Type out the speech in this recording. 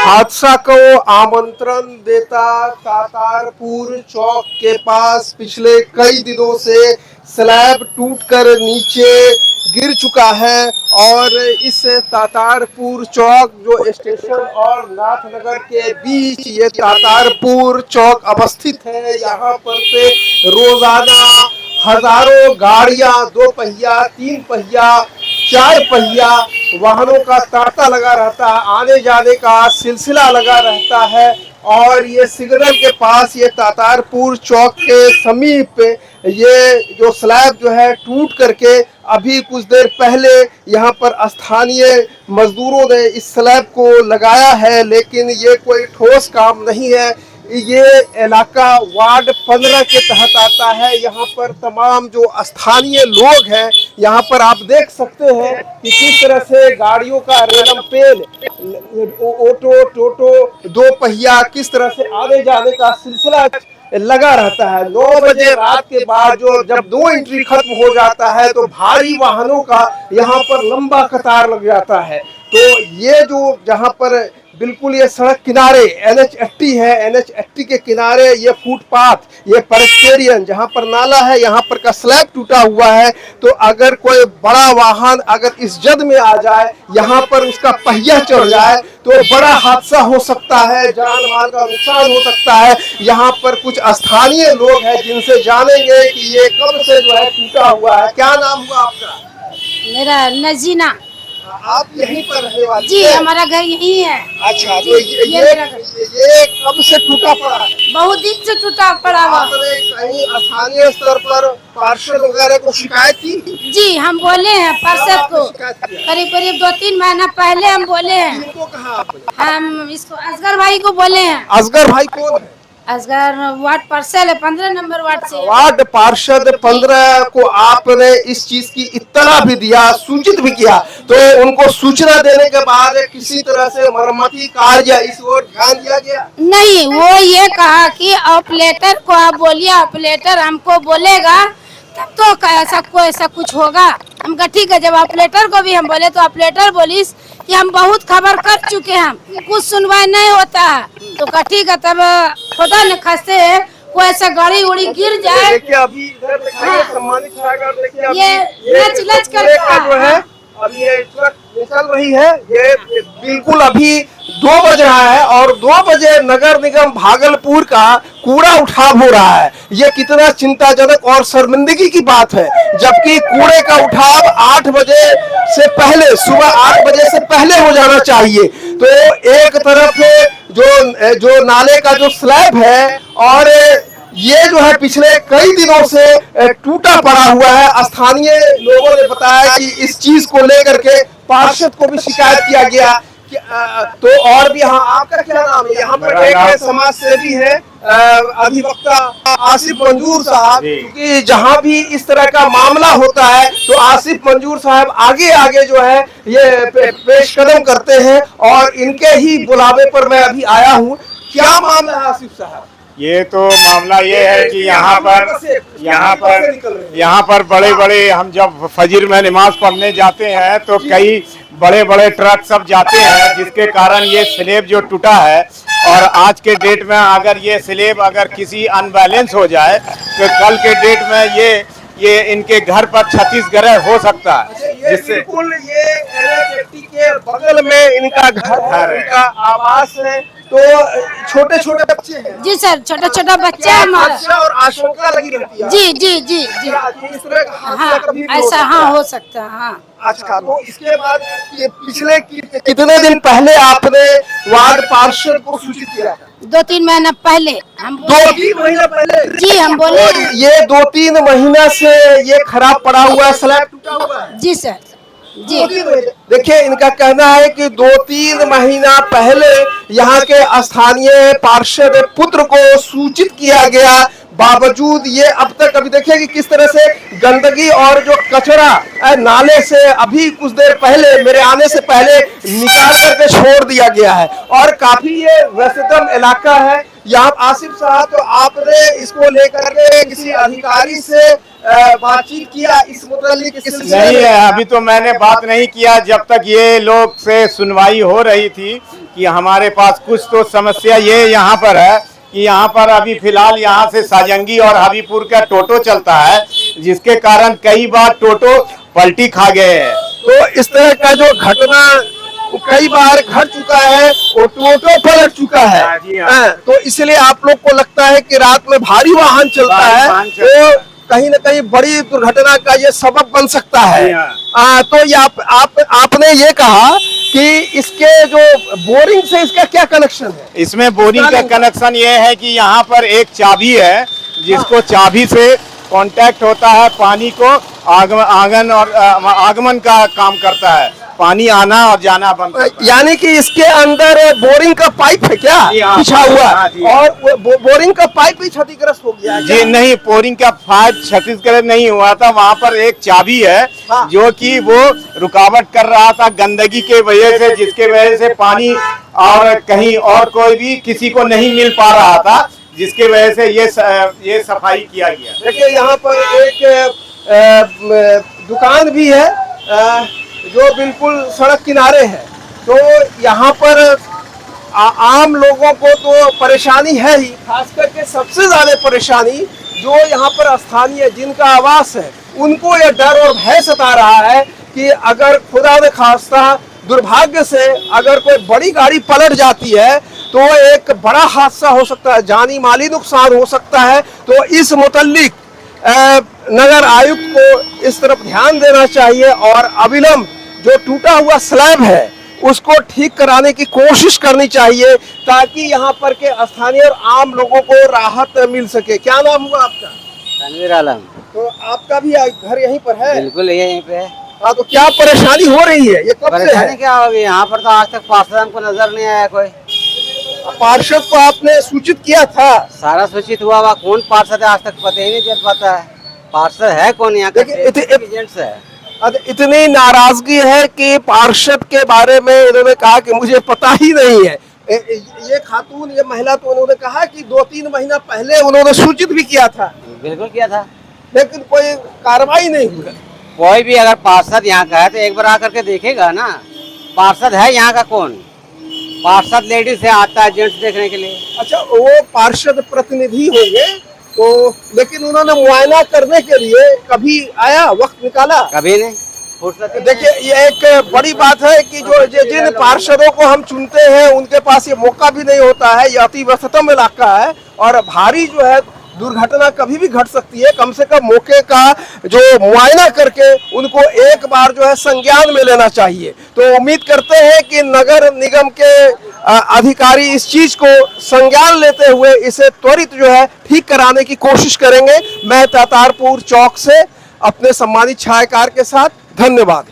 हादसा को आमंत्रण देता तातारपुर चौक के पास पिछले कई दिनों से स्लैब टूटकर नीचे गिर चुका है और इस तातारपुर चौक जो स्टेशन और नाथनगर के बीच ये तातारपुर चौक अवस्थित है। यहाँ पर से रोजाना हजारों गाड़ियां, दो पहिया, तीन पहिया, चार पहिया वाहनों का तांता लगा रहता है, आने जाने का सिलसिला लगा रहता है। और ये सिग्नल के पास, ये तातारपुर चौक के समीप ये जो स्लैब जो है टूट करके अभी कुछ देर पहले यहाँ पर स्थानीय मजदूरों ने इस स्लैब को लगाया है, लेकिन ये कोई ठोस काम नहीं है। ये इलाका वार्ड 15 के तहत आता है। यहाँ पर तमाम जो स्थानीय लोग हैं, यहाँ पर आप देख सकते हैं कि किस तरह से गाड़ियों का रेलमपेल, ऑटो, टोटो, दो पहिया किस तरह से आने जाने का सिलसिला लगा रहता है। 9 बजे रात के बाद जब दो एंट्री खत्म हो जाता है तो भारी वाहनों का यहाँ पर लंबा कतार लग जाता है। तो ये जो जहाँ पर बिल्कुल ये सड़क किनारे NH80 है, NH80 के किनारे ये फुटपाथ, ये पेडेस्टेरियन जहाँ पर नाला है, यहाँ पर का स्लैब टूटा हुआ है। तो अगर कोई बड़ा वाहन अगर इस जद में आ जाए, यहाँ पर उसका पहिया चढ़ जाए तो बड़ा हादसा हो सकता है, जान माल का नुकसान हो सकता है। यहाँ पर कुछ स्थानीय लोग हैं जिनसे जानेंगे कि ये कब से जो है टूटा हुआ है। क्या नाम हुआ आपका? मेरा नजीना। आप यहीं पर रहने वाली जी, हमारा घर यहीं है। अच्छा, तो ये कब से टूटा पड़ा है? बहुत दिन से टूटा पड़ा हुआ। आपने कहीं स्थानीय स्तर पर पार्षद वगैरह को शिकायत की? जी, हम बोले हैं पार्षद को, करीब करीब 2-3 महीना पहले हम बोले हैं। किनको कहा आपने? हम इसको असगर भाई को बोले हैं। असगर भाई कौन है? असगर वार्ड पार्षद है, 15 नंबर वार्ड से। वार्ड पार्षद 15 को आपने इस चीज की इत्तला भी दिया, सूचित भी किया, तो उनको सूचना देने के बाद किसी तरह से मरम्मती कार्य इस ओर ध्यान दिया गया? नहीं, वो ये कहा कि ऑपरेटर को आप बोलिए, ऑपरेटर हमको बोलेगा तब तो ऐसा कुछ होगा। हम कहा ठीक है। जब ऑपरेटर को भी हम बोले तो ऑपरेटर बोलिस कि हम बहुत खबर कर चुके हैं, कुछ सुनवाई नहीं होता है। तो कहा ठीक है, तब खुदा न खास्ते कोई ऐसा गाड़ी उड़ी गिर जाए। देखिए अभी इधर दिखाइए, सम्मानित छायाकार, देखिए ये लच करता जो है अभी ये ट्रक निकल रही है। ये बिल्कुल अभी 2 बज रहा है और 2 बजे नगर निगम भागलपुर का कूड़ा उठाव हो रहा है। ये कितना चिंताजनक और शर्मिंदगी की बात है, जबकि कूड़े का उठाव 8 बजे से पहले, सुबह 8 बजे से पहले हो जाना चाहिए। तो एक तरफ जो नाले का जो स्लैब है और ये जो है पिछले कई दिनों से टूटा पड़ा हुआ है। स्थानीय लोगों ने बताया कि इस चीज को लेकर के पार्षद को भी शिकायत किया गया कि तो और भी। हाँ, आपका क्या नाम है? यहाँ पर एक समाज सेवी है, अधिवक्ता आसिफ मंजूर साहब, क्योंकि जहाँ भी इस तरह का मामला होता है तो आसिफ मंजूर साहब आगे आगे जो है ये पेश कदम करते हैं और इनके ही बुलावे पर मैं अभी आया हूँ। क्या मामला है आसिफ साहब? ये तो मामला ये है कि यहाँ पर बड़े बड़े, हम जब फजर में नमाज पढ़ने जाते हैं तो कई बड़े बड़े ट्रक सब जाते हैं, जिसके कारण ये स्लैब जो टूटा है। और आज के डेट में अगर ये स्लैब अगर किसी अनबैलेंस हो जाए तो कल के डेट में ये इनके घर पर क्षतिग्रस्त हो सकता है। जिससे बिल्कुल ये NH80 के बगल में इनका घर, इनका आवास है। तो छोटे छोटे बच्चे हैं? जी सर, छोटा छोटा बच्चा है हमारा। और आशंका लगी रहती है। जी जी जी जी, इस तरह का हादसा हाँ, कभी ऐसा हाँ हो सकता है। हाँ, अच्छा, तो इसके बाद ये पिछले कितने दिन पहले आपने वार्ड पार्षद को सूचित किया था? 2-3 महीना पहले हम 2-3 महीना पहले? जी, हम बोले और ये 2-3 महीना से ये खराब पड़ा हुआ है, स्लैब टूटा हुआ है। जी सर, जी। देखिए इनका कहना है कि 2-3 महीना पहले यहाँ के स्थानीय पार्षद पुत्र को सूचित किया गया, बावजूद ये अब तक, अभी देखिए कि किस तरह से गंदगी और जो कचरा नाले से अभी कुछ देर पहले, मेरे आने से पहले निकाल करके छोड़ दिया गया है। और काफी ये व्यस्तम इलाका है। यहाँ आसिफ साहब, तो आपने इसको लेकर के किसी अधिकारी से बातचीत किया इस मुतालिक? नहीं है, अभी तो मैंने बात नहीं किया जब तक ये लोग से सुनवाई हो रही थी कि हमारे पास कुछ तो समस्या ये यहाँ पर है कि यहाँ पर अभी फिलहाल यहाँ से साजंगी और हबीपुर का टोटो चलता है, जिसके कारण कई बार टोटो पलटी खा गए हैं। तो इस तरह का जो घटना कई बार घट चुका है और टोटो पलट चुका है। हाँ जी, हाँ। हाँ, तो इसलिए आप लोग को लगता है कि रात में भारी वाहन चलता भारी है वाहन चलता तो कहीं न कहीं बड़ी दुर्घटना का ये सबब बन सकता है। जी, हाँ। तो ये आपने ये कहा कि इसके जो बोरिंग से इसका क्या कनेक्शन है? इसमें बोरिंग का कनेक्शन ये है कि यहाँ पर एक चाबी है, जिसको चाबी से कांटेक्ट होता है, पानी को आगमन का काम करता है, पानी आना और जाना बंद करता है। यानी कि इसके अंदर बोरिंग का पाइप है क्या जी, हाँ, बिछा हुआ? हाँ, जी। और बोरिंग का पाइप भी क्षतिग्रस्त हो गया है जी क्या? नहीं, बोरिंग का पाइप छत्तीसगढ़ नहीं हुआ था, वहाँ पर एक चाबी है हाँ। जो कि वो रुकावट कर रहा था गंदगी के वजह से, जिसके वजह से पानी और कहीं और कोई भी किसी को नहीं मिल पा रहा था, जिसके वजह से ये सफाई किया गया। देखिए यहाँ पर एक दुकान भी है जो बिल्कुल सड़क किनारे है। तो यहाँ पर आम लोगों को तो परेशानी है ही, खास करके सबसे ज्यादा परेशानी जो यहाँ पर स्थानीय जिनका आवास है उनको ये डर और भय सता रहा है कि अगर खुदा न खास्ता दुर्भाग्य से अगर कोई बड़ी गाड़ी पलट जाती है तो एक बड़ा हादसा हो सकता है, जानी माली नुकसान हो सकता है। तो इस मुतल्लिक नगर आयुक्त को इस तरफ ध्यान देना चाहिए और अविलंब जो टूटा हुआ स्लैब है उसको ठीक कराने की कोशिश करनी चाहिए ताकि यहाँ पर के स्थानीय और आम लोगों को राहत मिल सके। क्या नाम हुआ आपका? रणवीर आलम। तो आपका भी घर यहीं पर है? बिल्कुल यहीं पे है। हाँ, तो क्या परेशानी हो रही है, ये कब से परेशानी है? क्या होगी? यहाँ पर तो आज तक पार्षद हमको नजर नहीं आया कोई। पार्षद को आपने सूचित किया था? सारा सूचित हुआ कौन पार्षद है आज तक पता ही नहीं चल पाता है। पार्षद है कौन यहाँ का? एजेंट्स है। इतनी नाराजगी है कि पार्षद के बारे में इन्होंने कहा कि मुझे पता ही नहीं है। ये खातून, ये महिला, तो उन्होंने कहा कि 2-3 महीना पहले उन्होंने सूचित भी किया था, बिल्कुल किया था, लेकिन कोई कार्रवाई नहीं हुई। कोई भी अगर पार्षद यहाँ का है तो एक बार आकर के देखेगा ना। पार्षद है यहाँ का कौन? पार्षद लेडीज से आता है जेंट्स देखने के लिए। अच्छा, वो पार्षद प्रतिनिधि होंगे तो, लेकिन उन्होंने मुआयना करने के लिए कभी आया, वक्त निकाला? कभी नहीं, फुर्सत ही देखिए ये एक बड़ी बात है कि जो जिन पार्षदों को हम चुनते हैं उनके पास ये मौका भी नहीं होता है। ये अति व्यस्ततम इलाका है और भारी जो है दुर्घटना कभी भी घट सकती है। कम से कम मौके का जो मुआयना करके उनको एक बार जो है संज्ञान में लेना चाहिए। तो उम्मीद करते हैं कि नगर निगम के अधिकारी इस चीज को संज्ञान लेते हुए इसे त्वरित जो है ठीक कराने की कोशिश करेंगे। मैं तातारपुर चौक से अपने सम्मानित छायाकार के साथ, धन्यवाद।